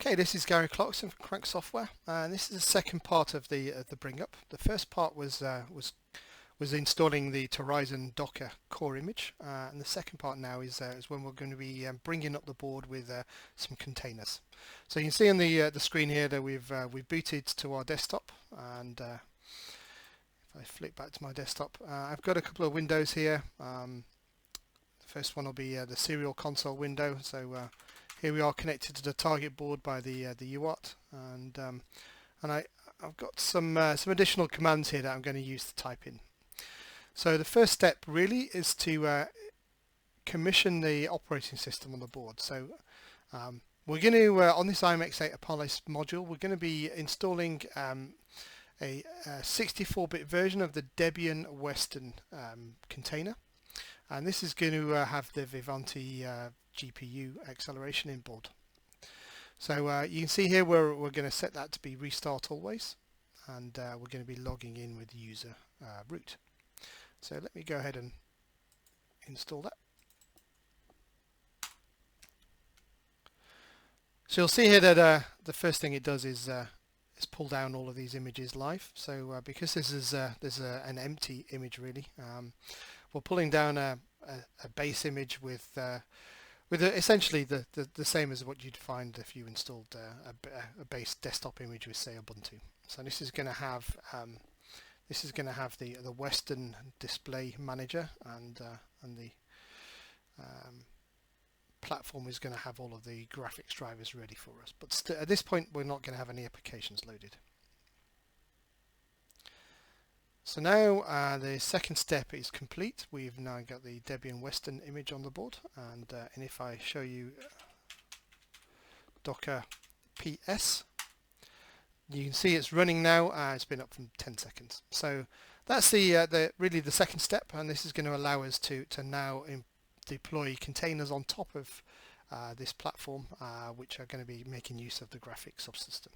Okay, this is Gary Clarkson from Crank Software, and this is the second part of the bring up. The first part was installing the Torizon Docker core image, and the second part now is when we're going to be bringing up the board with some containers. So you can see on the screen here that we've booted to our desktop, and if I flick back to my desktop, I've got a couple of windows here. The first one will be the serial console window. So here we are connected to the target board by the UART, and I've got some additional commands here that I'm going to use to type in. So the first step really is to commission the operating system on the board. So we're going to on this iMX8 Apalis module, we're going to be installing a 64-bit version of the Debian Weston container, and this is going to have the Vivanti GPU acceleration in board. So you can see here we're going to set that to be restart always, and we're going to be logging in with user root. So let me go ahead and install that. So you'll see here that the first thing it does is pull down all of these images live. So because this is an empty image really, we're pulling down a base image with essentially the same as what you'd find if you installed a base desktop image with, say, Ubuntu. So this is going to have the Weston display manager, and the platform is going to have all of the graphics drivers ready for us. But at this point, we're not going to have any applications loaded. So now the second step is complete. We've now got the Debian Weston image on the board, and if I show you Docker PS, you can see it's running now. It's been up from 10 seconds. So that's really the second step, and this is going to allow us to now deploy containers on top of this platform, which are going to be making use of the graphics subsystem.